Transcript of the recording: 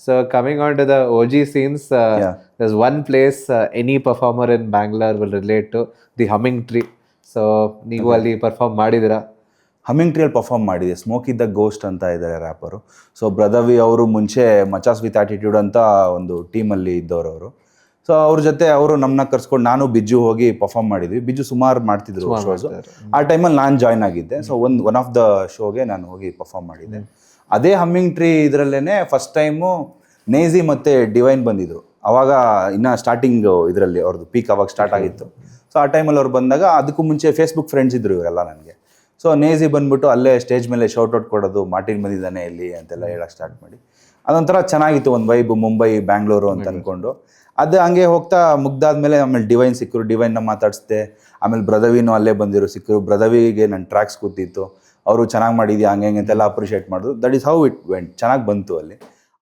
So coming on to the OG scenes, Yeah. there's one place any performer in Bangalore will relate to, the Humming Tree. So ನೀವು ಅಲ್ಲಿ perform ಮಾಡಿದಿರಾ? Humming ಟ್ರೀಯಲ್ಲಿ perform ಮಾಡಿದೆ. Smoky the ghost ಅಂತ ಇದ್ದಾರೆ wrapper. So ಬ್ರದವಿ ಅವರು ಮುಂಚೆ ಮಚಾಸ್ with attitude ಅಂತ ಒಂದು ಟೀಮಲ್ಲಿ ಇದ್ದವರು ಅವರು. ಸೊ ಅವ್ರ ಜೊತೆ ಅವರು ನಮ್ಮನ್ನ ಕರ್ಸ್ಕೊಂಡು ನಾನು ಬಿಜ್ಜು ಹೋಗಿ ಪರ್ಫಾರ್ಮ್ ಮಾಡಿದ್ವಿ. ಬಿಜ್ಜು ಸುಮಾರು ಮಾಡ್ತಿದ್ರು ಶೋಸು. ಆ ಟೈಮಲ್ಲಿ ನಾನು ಜಾಯ್ನ್ ಆಗಿದ್ದೆ. ಸೊ ಒನ್ ಆಫ್ ದ ಶೋಗೆ ನಾನು ಹೋಗಿ ಪರ್ಫಾರ್ಮ್ ಮಾಡಿದ್ದೆ. ಅದೇ ಹಮ್ಮಿಂಗ್ ಟ್ರೀ ಇದರಲ್ಲೇ ಫಸ್ಟ್ ಟೈಮು ನೇಜಿ ಮತ್ತು ಡಿವೈನ್ ಬಂದಿದ್ರು. ಅವಾಗ ಇನ್ನೂ ಸ್ಟಾರ್ಟಿಂಗ್ ಇದರಲ್ಲಿ ಅವ್ರದ್ದು ಪೀಕ್ ಅವಾಗ ಸ್ಟಾರ್ಟ್ ಆಗಿತ್ತು. ಸೊ ಆ ಟೈಮಲ್ಲಿ ಅವ್ರು ಬಂದಾಗ ಅದಕ್ಕೂ ಮುಂಚೆ ಫೇಸ್ಬುಕ್ ಫ್ರೆಂಡ್ಸ್ ಇದ್ರು ಇವರೆಲ್ಲ ನನಗೆ. ಸೊ ನೇಜಿ ಬಂದ್ಬಿಟ್ಟು ಅಲ್ಲೇ ಸ್ಟೇಜ್ ಮೇಲೆ ಶೌಟ್ಔಟ್ ಕೊಡೋದು, ಮಾರ್ಟಿನ್ ಬಂದಿದ್ದಾನೆ ಇಲ್ಲಿ ಅಂತೆಲ್ಲ ಹೇಳೋಕ್ಕೆ ಸ್ಟಾರ್ಟ್ ಮಾಡಿ ಅದೊಂಥರ ಚೆನ್ನಾಗಿತ್ತು. ಒಂದು ವೈಬ್ ಮುಂಬೈ ಬ್ಯಾಂಗ್ಳೂರು ಅಂತ ಅಂದ್ಕೊಂಡು ಅದು ಹಂಗೆ ಹೋಗ್ತಾ ಮುಗ್ದಾದ್ಮೇಲೆ ಆಮೇಲೆ ಡಿವೈನ್ ಸಿಕ್ಕರು. ಡಿವೈನ್ನ ಮಾತಾಡಿಸ್ದೆ. ಆಮೇಲೆ ಬ್ರದವಿನೂ ಅಲ್ಲೇ ಬಂದಿರು ಸಿಕ್ಕರು. ಬ್ರದವಿಗೆ ನನ್ನ ಟ್ರ್ಯಾಕ್ಸ್ ಕೂತಿತ್ತು. ಅವರು ಚೆನ್ನಾಗಿ ಮಾಡಿದ್ಯಾ ಹಂಗೆ ಅಂತೆಲ್ಲ ಅಪ್ರಿಷಿಯೇಟ್ ಮಾಡಿದ್ರು. That is how it went. ಚೆನ್ನಾಗಿ ಬಂತು ಅಲ್ಲಿ.